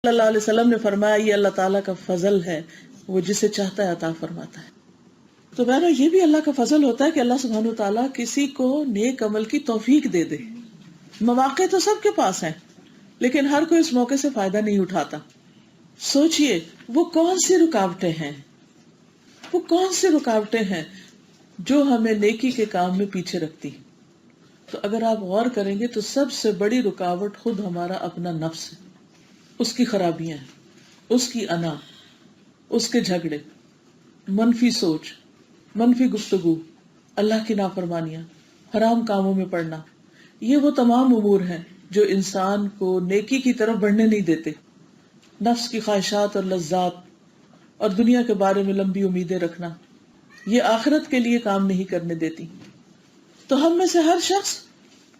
صلی اللہ علیہ وسلم نے فرمایا یہ اللہ تعالیٰ کا فضل ہے، وہ جسے چاہتا ہے عطا فرماتا ہے۔ تو بہرحال یہ بھی اللہ کا فضل ہوتا ہے کہ اللہ سبحانہ وتعالیٰ کسی کو نیک عمل کی توفیق دے دے۔ مواقع تو سب کے پاس ہیں، لیکن ہر کوئی اس موقع سے فائدہ نہیں اٹھاتا۔ سوچئے وہ کون سی رکاوٹیں ہیں، وہ کون سی رکاوٹیں ہیں جو ہمیں نیکی کے کام میں پیچھے رکھتی۔ تو اگر آپ غور کریں گے تو سب سے بڑی رکاوٹ خود ہمارا اپنا نفس ہے، اس کی خرابیاں، اس کی انا، اس کے جھگڑے، منفی سوچ، منفی گفتگو، اللہ کی نافرمانیاں، حرام کاموں میں پڑنا، یہ وہ تمام امور ہیں جو انسان کو نیکی کی طرف بڑھنے نہیں دیتے۔ نفس کی خواہشات اور لذات اور دنیا کے بارے میں لمبی امیدیں رکھنا، یہ آخرت کے لیے کام نہیں کرنے دیتی۔ تو ہم میں سے ہر شخص،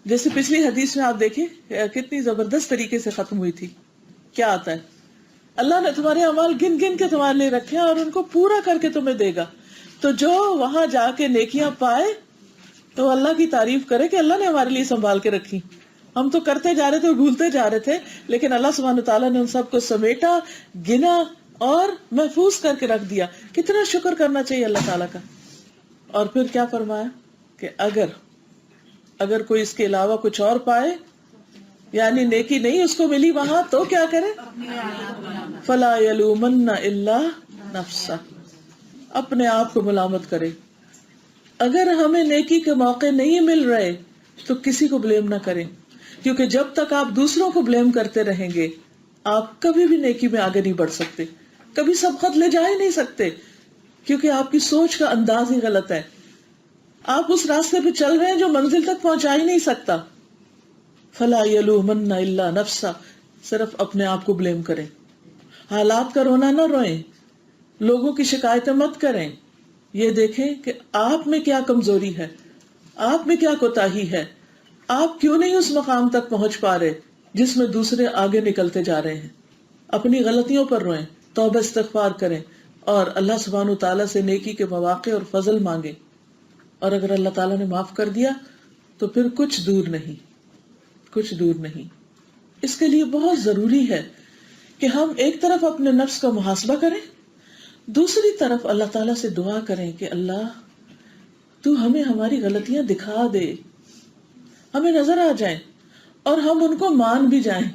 جیسے پچھلی حدیث میں آپ دیکھیں کتنی زبردست طریقے سے ختم ہوئی تھی، کیا آتا ہے اللہ نے تمہارے اعمال گن گن کے تمہارے لیے رکھے ہیں اور ان کو پورا کر کے تمہیں دے گا۔ تو جو وہاں جا کے نیکیاں پائے تو اللہ کی تعریف کرے کہ اللہ نے ہمارے لیے سنبھال کے رکھی۔ ہم تو کرتے جا رہے تھے اور بھولتے جا رہے تھے، لیکن اللہ سبحانہ تعالیٰ نے ان سب کو سمیٹا، گنا اور محفوظ کر کے رکھ دیا۔ کتنا شکر کرنا چاہیے اللہ تعالیٰ کا۔ اور پھر کیا فرمایا کہ اگر کوئی اس کے علاوہ کچھ اور پائے، یعنی نیکی نہیں اس کو ملی وہاں، تو کیا کرے؟ فلا یلومن الا نفسہ، اپنے آپ کو ملامت کرے۔ اگر ہمیں نیکی کے موقع نہیں مل رہے تو کسی کو بلیم نہ کریں، کیونکہ جب تک آپ دوسروں کو بلیم کرتے رہیں گے آپ کبھی بھی نیکی میں آگے نہیں بڑھ سکتے، کبھی سبقت لے جا ہی نہیں سکتے، کیونکہ آپ کی سوچ کا انداز ہی غلط ہے۔ آپ اس راستے پہ چل رہے ہیں جو منزل تک پہنچا ہی نہیں سکتا۔ فلا یلومن الا نفسہ، صرف اپنے آپ کو بلیم کریں۔ حالات کا رونا نہ روئیں، لوگوں کی شکایتیں مت کریں، یہ دیکھیں کہ آپ میں کیا کمزوری ہے، آپ میں کیا کوتاہی ہے، آپ کیوں نہیں اس مقام تک پہنچ پا رہے جس میں دوسرے آگے نکلتے جا رہے ہیں۔ اپنی غلطیوں پر روئیں، توبہ استغفار کریں اور اللہ سبحانہ تعالیٰ سے نیکی کے مواقع اور فضل مانگیں۔ اور اگر اللہ تعالیٰ نے معاف کر دیا تو پھر کچھ دور نہیں، کچھ دور نہیں۔ اس کے لیے بہت ضروری ہے کہ ہم ایک طرف اپنے نفس کا محاسبہ کریں، دوسری طرف اللہ تعالیٰ سے دعا کریں کہ اللہ تو ہمیں ہماری غلطیاں دکھا دے، ہمیں نظر آ جائیں اور ہم ان کو مان بھی جائیں۔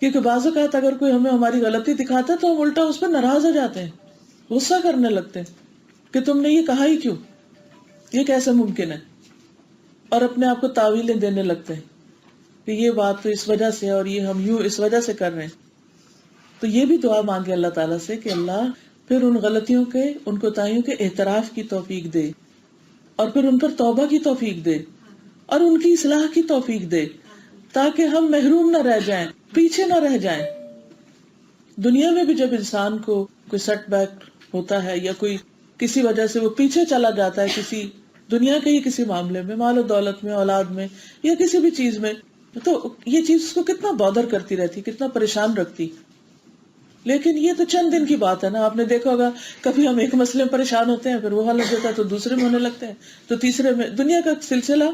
کیونکہ بعض اوقات اگر کوئی ہمیں ہماری غلطی دکھاتا ہے تو ہم الٹا اس پر ناراض ہو جاتے ہیں، غصہ کرنے لگتے ہیں کہ تم نے یہ کہا ہی کیوں، یہ کیسے ممکن ہے، اور اپنے آپ کو تاویلیں دینے لگتے ہیں کہ یہ بات تو اس وجہ سے اور یہ ہم یوں اس وجہ سے کر رہے ہیں۔ تو یہ بھی دعا مانگے اللہ تعالیٰ سے کہ اللہ پھر ان غلطیوں کے، ان کوتاہیوں کے اعتراف کی توفیق دے، اور پھر ان پر توبہ کی توفیق دے اور ان کی اصلاح کی توفیق دے، تاکہ ہم محروم نہ رہ جائیں، پیچھے نہ رہ جائیں۔ دنیا میں بھی جب انسان کو کوئی سیٹ بیک ہوتا ہے یا کوئی کسی وجہ سے وہ پیچھے چلا جاتا ہے کسی دنیا کے ہی کسی معاملے میں، مال و دولت میں، اولاد میں یا کسی بھی چیز میں، تو یہ چیز اس کو کتنا بادر کرتی رہتی، کتنا پریشان رکھتی۔ لیکن یہ تو چند دن کی بات ہے نا، آپ نے دیکھا ہوگا کبھی ہم ایک مسئلے میں پریشان ہوتے ہیں، پھر وہ حل ہو جاتا ہے تو دوسرے میں ہونے لگتے ہیں، تو تیسرے میں۔ دنیا کا سلسلہ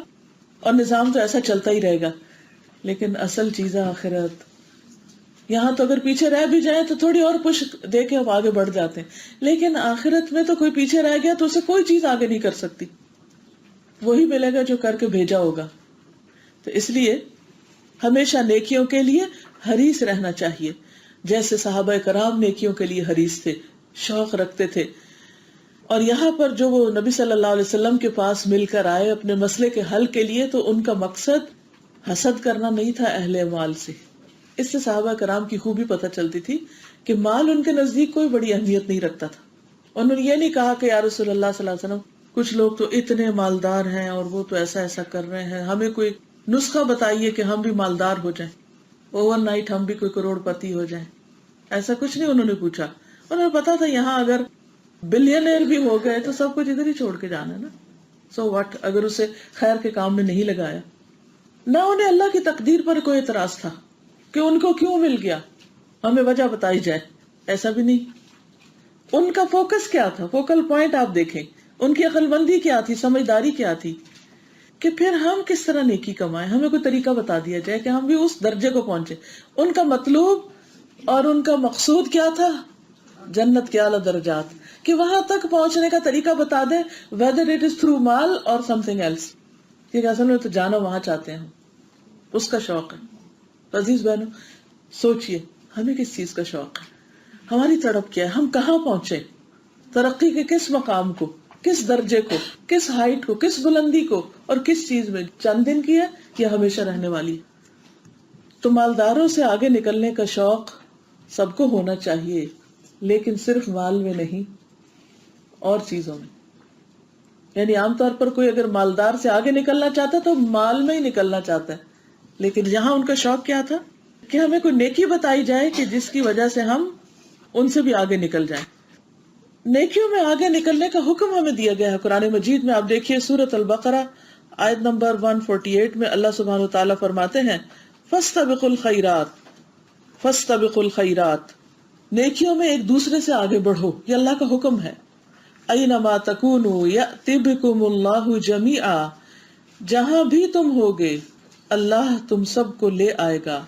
اور نظام تو ایسا چلتا ہی رہے گا، لیکن اصل چیز ہے آخرت۔ یہاں تو اگر پیچھے رہ بھی جائیں تو تھوڑی اور پش دے کے ہم آگے بڑھ جاتے ہیں، لیکن آخرت میں تو کوئی پیچھے رہ گیا تو اسے کوئی چیز آگے نہیں کر سکتی، وہی ملے گا جو کر کے بھیجا ہوگا۔ تو اس لیے ہمیشہ نیکیوں کے لیے حریص رہنا چاہیے، جیسے صحابہ کرام نیکیوں کے لیے حریص تھے، شوق رکھتے تھے۔ اور یہاں پر جو وہ نبی صلی اللہ علیہ وسلم کے پاس مل کر آئے اپنے مسئلے کے حل کے لیے، تو ان کا مقصد حسد کرنا نہیں تھا اہل مال سے۔ اس سے صحابہ کرام کی خوبی پتہ چلتی تھی کہ مال ان کے نزدیک کوئی بڑی اہمیت نہیں رکھتا تھا۔ انہوں نے یہ نہیں کہا کہ یا رسول اللہ صلی اللہ علیہ وسلم کچھ لوگ تو اتنے مالدار ہیں اور وہ تو ایسا ایسا کر رہے ہیں، ہمیں کوئی نسخہ بتائیے کہ ہم بھی مالدار ہو جائیں، اوور نائٹ ہم بھی کوئی کروڑ پتی ہو جائیں۔ ایسا کچھ نہیں انہوں نے پوچھا، انہوں نے پتا تھا یہاں اگر بلینئر بھی ہو گئے تو سب کچھ ادھر ہی چھوڑ کے جانا ہے نا، سو واٹ اگر اسے خیر کے کام میں نہیں لگایا۔ نہ انہیں اللہ کی تقدیر پر کوئی اعتراض تھا کہ ان کو کیوں مل گیا، ہمیں وجہ بتائی جائے، ایسا بھی نہیں۔ ان کا فوکس کیا تھا، فوکل پوائنٹ آپ دیکھیں، ان کی عقل مندی کیا تھی، سمجھداری کیا تھی کہ پھر ہم کس طرح نیکی کمائیں، ہمیں کوئی طریقہ بتا دیا جائے کہ ہم بھی اس درجے کو پہنچے۔ ان کا مطلوب اور ان کا مقصود کیا تھا؟ جنت کے اعلیٰ درجات، کہ وہاں تک پہنچنے کا طریقہ بتا دے، whether it is through مال اور something else، کیونکہ اصل میں تو جانا وہاں چاہتے ہیں ہم، اس کا شوق ہے. تو عزیز بہنوں، سوچئے ہمیں کس چیز کا شوق ہے، ہماری تڑپ کیا ہے، ہم کہاں پہنچے، ترقی کے کس مقام کو، کس درجے کو، کس ہائٹ کو، کس بلندی کو، اور کس چیز میں چند دن کی ہے یا ہمیشہ رہنے والی ہے. تو مالداروں سے آگے نکلنے کا شوق سب کو ہونا چاہیے، لیکن صرف مال میں نہیں، اور چیزوں میں. یعنی عام طور پر کوئی اگر مالدار سے آگے نکلنا چاہتا ہے تو مال میں ہی نکلنا چاہتا ہے، لیکن یہاں ان کا شوق کیا تھا کہ ہمیں کوئی نیکی بتائی جائے کہ جس کی وجہ سے ہم ان سے بھی آگے نکل جائیں. نیکیوں میں آگے نکلنے کا حکم ہمیں دیا گیا ہے قرآن مجید میں. آپ دیکھیے سورۃ البقرہ آیت نمبر 148 میں اللہ سبحانہ وتعالیٰ فرماتے ہیں فاستبقوا الخیرات، فاستبقوا الخیرات، نیکیوں میں ایک دوسرے سے آگے بڑھو، یہ اللہ کا حکم ہے. اینما تکونوا یأتی بکم اللہ جمیعا، جہاں بھی تم ہوگے اللہ تم سب کو لے آئے گا.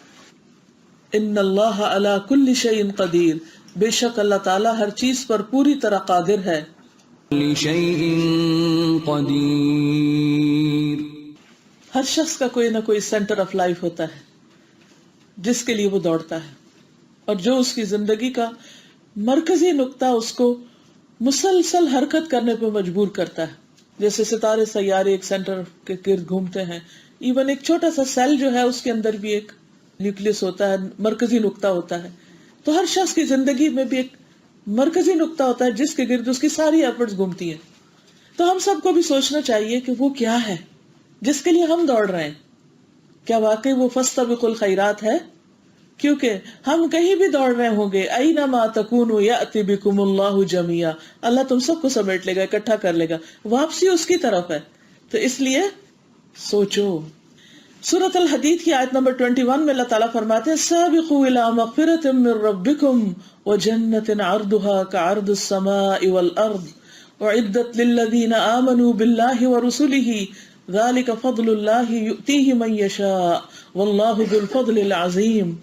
ان اللہ علی کل شیء قدیر، بے شک اللہ تعالیٰ ہر چیز پر پوری طرح قادر ہے. لشیء قدیر، ہر شخص کا کوئی نہ کوئی سینٹر آف لائف ہوتا ہے جس کے لیے وہ دوڑتا ہے، اور جو اس کی زندگی کا مرکزی نقطہ اس کو مسلسل حرکت کرنے پہ مجبور کرتا ہے. جیسے ستارے سیارے ایک سینٹر کے گرد گھومتے ہیں، ایون ایک چھوٹا سا سیل جو ہے اس کے اندر بھی ایک نیوکلیس ہوتا ہے، مرکزی نقطہ ہوتا ہے. تو ہر شخص کی زندگی میں بھی ایک مرکزی نقطہ ہوتا ہے جس کے گرد اس کی ساری ایفرٹس گھومتی ہیں. تو ہم سب کو بھی سوچنا چاہیے کہ وہ کیا ہے جس کے لیے ہم دوڑ رہے ہیں. کیا واقعی وہ فاستبقوا الخیرات ہے؟ کیونکہ ہم کہیں بھی دوڑ رہے ہوں گے، اینما تکونوا یأتی بکم اللہ جمیعا، اللہ تم سب کو سمیٹ لے گا، اکٹھا کر لے گا، واپسی اس کی طرف ہے. تو اس لیے سوچو. سورۃ الحدید کی آیت نمبر 21 میں اللہ تعالیٰ فرماتے ہیں سابقوا الی مغفرۃ من ربکم وجنۃ عرضها کعرض السماء والارض اعدت للذین آمنوا باللہ ورسلہ ذلک فضل اللہ یؤتیہ من یشاء واللہ ذو الفضل العظیم.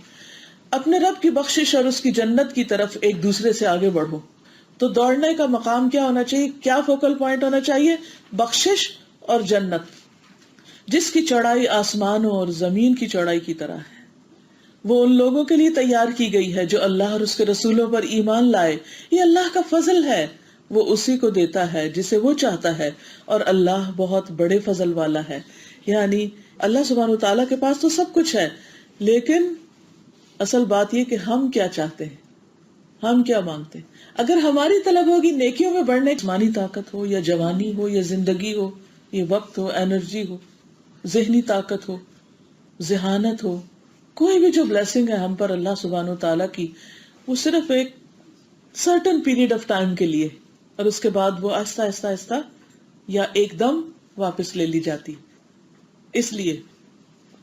اپنے رب کی بخشش اور اس کی جنت کی طرف ایک دوسرے سے آگے بڑھو. تو دوڑنے کا مقام کیا ہونا چاہیے، کیا فوکل پوائنٹ ہونا چاہیے؟ بخشش اور جنت، جس کی چوڑائی آسمانوں اور زمین کی چوڑائی کی طرح ہے. وہ ان لوگوں کے لیے تیار کی گئی ہے جو اللہ اور اس کے رسولوں پر ایمان لائے. یہ اللہ کا فضل ہے، وہ اسی کو دیتا ہے جسے وہ چاہتا ہے، اور اللہ بہت بڑے فضل والا ہے. یعنی اللہ سبحانہ وتعالیٰ کے پاس تو سب کچھ ہے، لیکن اصل بات یہ کہ ہم کیا چاہتے ہیں، ہم کیا مانگتے ہیں. اگر ہماری طلب ہوگی نیکیوں میں بڑھنے، جسمانی طاقت ہو یا جوانی ہو یا زندگی ہو، یہ وقت ہو، انرجی ہو، ذہنی طاقت ہو، ذہانت ہو، کوئی بھی جو بلیسنگ ہے ہم پر اللہ سبحانہ وتعالیٰ کی، وہ صرف ایک سرٹن پیریڈ آف ٹائم کے لیے، اور اس کے بعد وہ آہستہ آہستہ آہستہ یا ایک دم واپس لے لی جاتی. اس لیے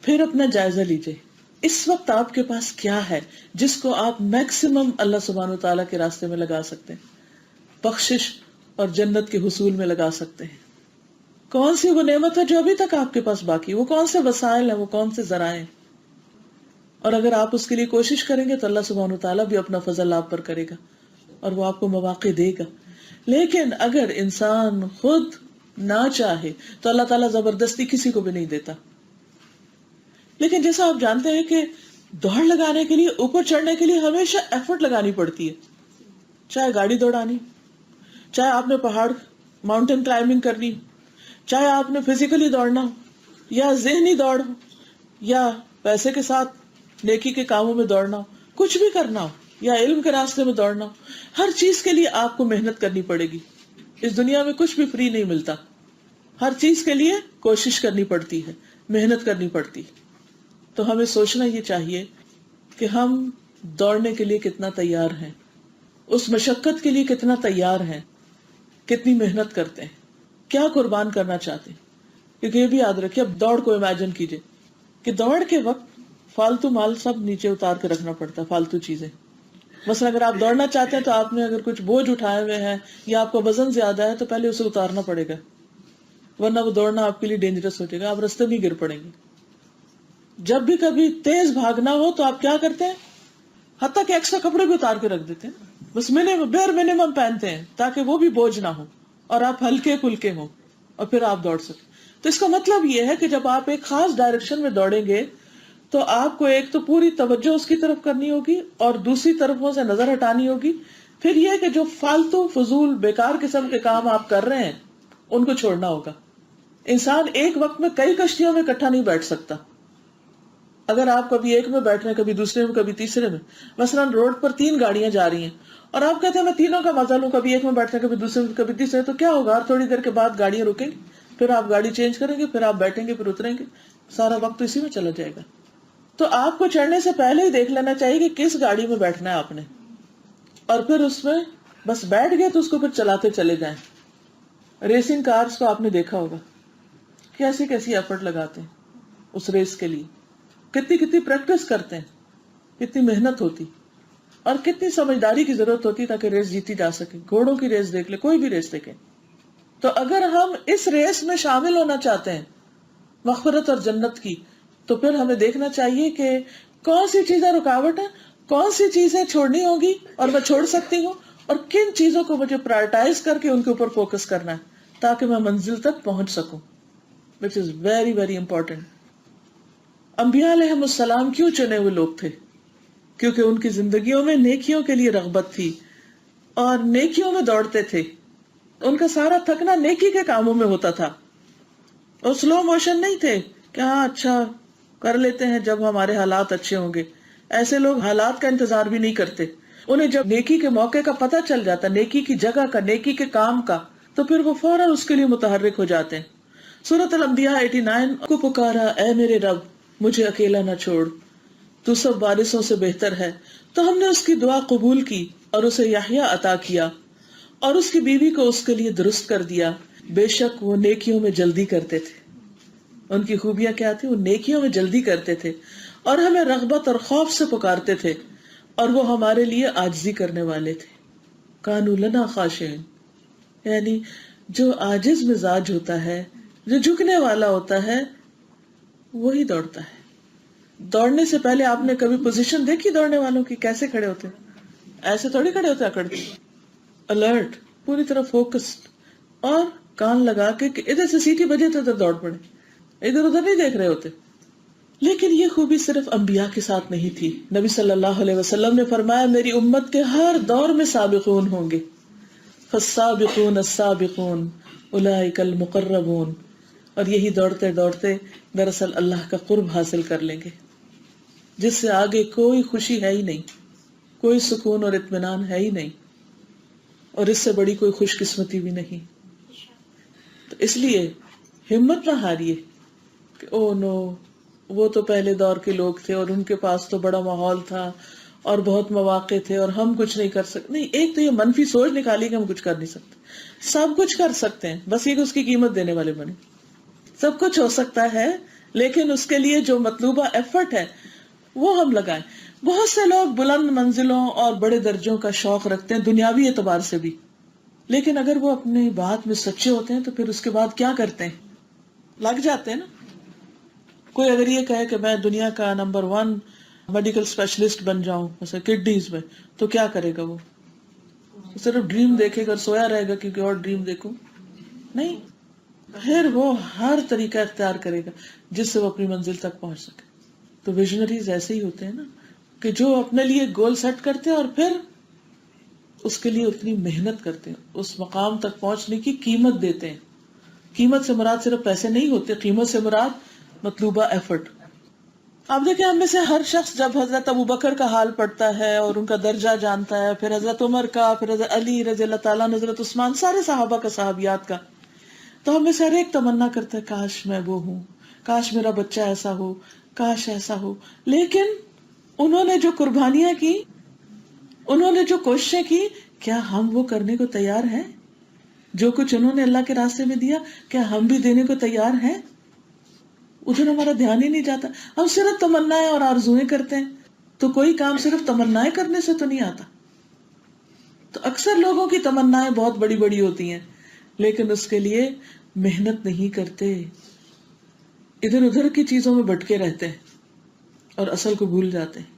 پھر اپنا جائزہ لیجئے، اس وقت آپ کے پاس کیا ہے جس کو آپ میکسیمم اللہ سبحانہ وتعالیٰ کے راستے میں لگا سکتے ہیں، بخشش اور جنت کے حصول میں لگا سکتے ہیں. کون سی وہ نعمت ہے جو ابھی تک آپ کے پاس باقی، وہ کون سے وسائل ہیں، وہ کون سے ذرائع ہیں. اور اگر آپ اس کے لیے کوشش کریں گے تو اللہ سبحانہ وتعالیٰ بھی اپنا فضل آپ پر کرے گا اور وہ آپ کو مواقع دے گا. لیکن اگر انسان خود نہ چاہے تو اللہ تعالیٰ زبردستی کسی کو بھی نہیں دیتا. لیکن جیسا آپ جانتے ہیں کہ دوڑ لگانے کے لیے، اوپر چڑھنے کے لیے ہمیشہ ایفرٹ لگانی پڑتی ہے، چاہے گاڑی دوڑانی، چاہے آپ نے پہاڑ ماؤنٹین کلائمبنگ کرنی، چاہے آپ نے فزیکلی دوڑنا ہو یا ذہنی دوڑ ہو یا پیسے کے ساتھ نیکی کے کاموں میں دوڑنا ہو، کچھ بھی کرنا ہو یا علم کے راستے میں دوڑنا ہو، ہر چیز کے لیے آپ کو محنت کرنی پڑے گی. اس دنیا میں کچھ بھی فری نہیں ملتا، ہر چیز کے لیے کوشش کرنی پڑتی ہے، محنت کرنی پڑتی. تو ہمیں سوچنا یہ چاہیے کہ ہم دوڑنے کے لیے کتنا تیار ہیں، اس مشقت کے لیے کتنا تیار ہیں، کتنی محنت کرتے ہیں، کیا قربان کرنا چاہتے ہیں. کیونکہ یہ بھی یاد رکھیے، اب دوڑ کو امیجن کیجئے کہ دوڑ کے وقت فالتو مال سب نیچے اتار کے رکھنا پڑتا ہے، فالتو چیزیں. مثلا اگر آپ دوڑنا چاہتے ہیں تو آپ نے اگر کچھ بوجھ اٹھائے ہوئے ہیں یا آپ کا وزن زیادہ ہے تو پہلے اسے اتارنا پڑے گا، ورنہ وہ دوڑنا آپ کے لیے ڈینجرس ہو جائے گا، آپ رستے میں گر پڑیں گے. جب بھی کبھی تیز بھاگنا ہو تو آپ کیا کرتے ہیں؟ حتیٰ کہ ایکسٹرا کپڑے بھی اتار کے رکھ دیتے ہیں, بس بیئر منیمم پہنتے ہیں تاکہ وہ بھی بوجھ نہ ہو اور آپ ہلکے پھلکے ہوں اور پھر آپ دوڑ سکیں. تو اس کا مطلب یہ ہے کہ جب آپ ایک خاص ڈائریکشن میں دوڑیں گے تو آپ کو ایک تو پوری توجہ اس کی طرف کرنی ہوگی اور دوسری طرفوں سے نظر ہٹانی ہوگی. پھر یہ کہ جو فالتو فضول بیکار قسم کے کام آپ کر رہے ہیں ان کو چھوڑنا ہوگا. انسان ایک وقت میں کئی کشتیوں میں اکٹھا نہیں بیٹھ سکتا. اگر آپ کبھی ایک میں بیٹھ رہے ہیں, کبھی دوسرے میں, کبھی تیسرے میں, مثلا روڈ پر 3 گاڑیاں جا رہی ہیں اور آپ کہتے ہیں میں تینوں کا مزہ لوں, کبھی ایک میں بیٹھتے ہیں, کبھی دوسرے میں, کبھی تیسرے, تو کیا ہوگا؟ اور تھوڑی دیر کے بعد گاڑیاں رکیں گی, پھر آپ گاڑی چینج کریں گے, پھر آپ بیٹھیں گے, پھر اتریں گے, سارا وقت اسی میں چلا جائے گا. تو آپ کو چڑھنے سے پہلے ہی دیکھ لینا چاہیے کہ کس گاڑی میں بیٹھنا ہے آپ نے, اور پھر اس میں بس بیٹھ گئے تو اس کو پھر چلاتے چلے جائیں. ریسنگ کارز کو آپ نے دیکھا ہوگا کیسی کیسی ایفرٹ لگاتے ہیں اس ریس کے لیے, کتنی پریکٹس کرتے ہیں, کتنی محنت ہوتی اور کتنی سمجھداری کی ضرورت ہوتی تاکہ ریس جیتی جا سکے. گھوڑوں کی ریس دیکھ لے, کوئی بھی ریس دیکھیں. تو اگر ہم اس ریس میں شامل ہونا چاہتے ہیں مغفرت اور جنت کی, تو پھر ہمیں دیکھنا چاہیے کہ کون سی چیزیں رکاوٹ ہیں, کون سی چیزیں چھوڑنی ہوگی اور میں چھوڑ سکتی ہوں, اور کن چیزوں کو مجھے پرائرٹائز کر کے ان کے اوپر فوکس کرنا ہے تاکہ میں منزل تک پہنچ سکوں, which is very very important. انبیاء علیہ السلام کیوں چنے ہوئے لوگ تھے؟ کیونکہ ان کی زندگیوں میں نیکیوں کے لیے رغبت تھی اور نیکیوں میں دوڑتے تھے. ان کا سارا تھکنا نیکی کے کاموں میں ہوتا تھا, اور سلو موشن نہیں تھے کہ ہاں اچھا کر لیتے ہیں جب ہمارے حالات اچھے ہوں گے. ایسے لوگ حالات کا انتظار بھی نہیں کرتے. انہیں جب نیکی کے موقع کا پتہ چل جاتا, نیکی کی جگہ کا, نیکی کے کام کا, تو پھر وہ فوراً اس کے لیے متحرک ہو جاتے ہیں. سورۃ الانبیاء 89 کو پکارا, اے میرے رب مجھے اکیلا نہ چھوڑ, تو سب وارثوں سے بہتر ہے. تو ہم نے اس کی دعا قبول کی اور اسے یحییٰ عطا کیا اور اس کی بیوی کو اس کے لیے درست کر دیا. بے شک وہ نیکیوں میں جلدی کرتے تھے. ان کی خوبیاں کیا تھی؟ وہ نیکیوں میں جلدی کرتے تھے اور ہمیں رغبت اور خوف سے پکارتے تھے, اور وہ ہمارے لیے عاجزی کرنے والے تھے. کانوا لنا خاشعین, یعنی جو عاجز مزاج ہوتا ہے, جو جھکنے والا ہوتا ہے, وہی دوڑتا ہے. دوڑنے سے پہلے آپ نے کبھی پوزیشن دیکھی دوڑنے والوں کی؟ کیسے کھڑے ہوتے ہیں؟ ایسے تھوڑی کھڑے ہوتے, اکڑ کے, الرٹ, پوری طرح فوکسڈ, اور کان لگا کے کہ ادھر سے سیٹی بجے تو ادھر دوڑ پڑے, ادھر ادھر نہیں دیکھ رہے ہوتے. لیکن یہ خوبی صرف انبیاء کے ساتھ نہیں تھی. نبی صلی اللہ علیہ وسلم نے فرمایا میری امت کے ہر دور میں سابقون ہوں گے. فالسابقون السابقون اولئک المقربون, اور یہی دوڑتے دوڑتے دراصل اللہ کا قرب حاصل کر لیں گے, جس سے آگے کوئی خوشی ہے ہی نہیں, کوئی سکون اور اطمینان ہے ہی نہیں, اور اس سے بڑی کوئی خوش قسمتی بھی نہیں. تو اس لیے ہمت نہ ہاریے کہ او نو, وہ تو پہلے دور کے لوگ تھے اور ان کے پاس تو بڑا ماحول تھا اور بہت مواقع تھے اور ہم کچھ نہیں کر سکتے. نہیں, ایک تو یہ منفی سوچ نکالی کہ ہم کچھ کر نہیں سکتے. سب کچھ کر سکتے ہیں, بس یہ کہ اس کی قیمت دینے والے بنے. سب کچھ ہو سکتا ہے لیکن اس کے لیے جو مطلوبہ ایفرٹ ہے وہ ہم لگائیں. بہت سے لوگ بلند منزلوں اور بڑے درجوں کا شوق رکھتے ہیں دنیاوی اعتبار سے بھی, لیکن اگر وہ اپنی بات میں سچے ہوتے ہیں تو پھر اس کے بعد کیا کرتے ہیں؟ لگ جاتے ہیں نا. کوئی اگر یہ کہے کہ میں دنیا کا نمبر 1 میڈیکل اسپیشلسٹ بن جاؤں جیسے کڈنیز میں, تو کیا کرے گا؟ وہ صرف ڈریم دیکھے گا, سویا رہے گا کیونکہ اور ڈریم دیکھوں نہیں, پھر وہ ہر طریقہ اختیار کرے گا جس سے وہ اپنی منزل تک پہنچ سکے. تو ویژنریز ایسے ہی ہوتے ہیں نا کہ جو اپنے لیے گول سیٹ کرتے ہیں اور پھر اس کے لیے اتنی محنت کرتے ہیں, اس مقام تک پہنچنے کی قیمت دیتے ہیں. قیمت سے مراد صرف پیسے نہیں ہوتے, قیمت سے مراد مطلوبہ ایفرٹ. آپ دیکھیں ہم میں سے ہر شخص جب حضرت ابوبکر کا حال پڑھتا ہے اور ان کا درجہ جانتا ہے, پھر حضرت عمر کا, پھر حضرت علی رضی اللہ تعالیٰ, حضرت عثمان, سارے صحابہ کا, صحابیات کا, تو ہم میں سے ہر ایک تمنا کرتا ہے کاش میں وہ ہوں, کاش میرا بچہ ایسا ہو, کاش ایسا ہو. لیکن انہوں نے جو قربانیاں کی, انہوں نے جو کوششیں کی, کیا ہم وہ کرنے کو تیار ہیں؟ جو کچھ انہوں نے اللہ کے راستے میں دیا, کیا ہم بھی دینے کو تیار ہیں؟ ادھر ہمارا دھیان ہی نہیں جاتا. ہم صرف تمنائیں اور آرزویں کرتے ہیں. تو کوئی کام صرف تمنائیں کرنے سے تو نہیں آتا. تو اکثر لوگوں کی تمنائیں بہت بڑی بڑی ہوتی ہیں لیکن اس کے لیے محنت نہیں کرتے, ادھر ادھر کی چیزوں میں بھٹکے رہتے ہیں اور اصل کو بھول جاتے ہیں.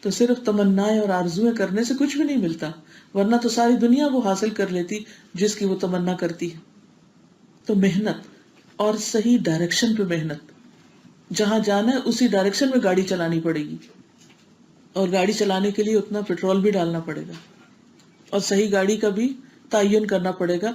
تو صرف تمنائیں اور آرزویں کرنے سے کچھ بھی نہیں ملتا، ورنہ تو ساری دنیا وہ حاصل کر لیتی جس کی وہ تمنا کرتی ہے۔ تو محنت اور صحیح ڈائریکشن پہ محنت، جہاں جانا ہے اسی ڈائریکشن میں گاڑی چلانی پڑے گی، اور گاڑی چلانے کے لیے اتنا پیٹرول بھی ڈالنا پڑے گا، اور صحیح گاڑی کا بھی تعین کرنا پڑے گا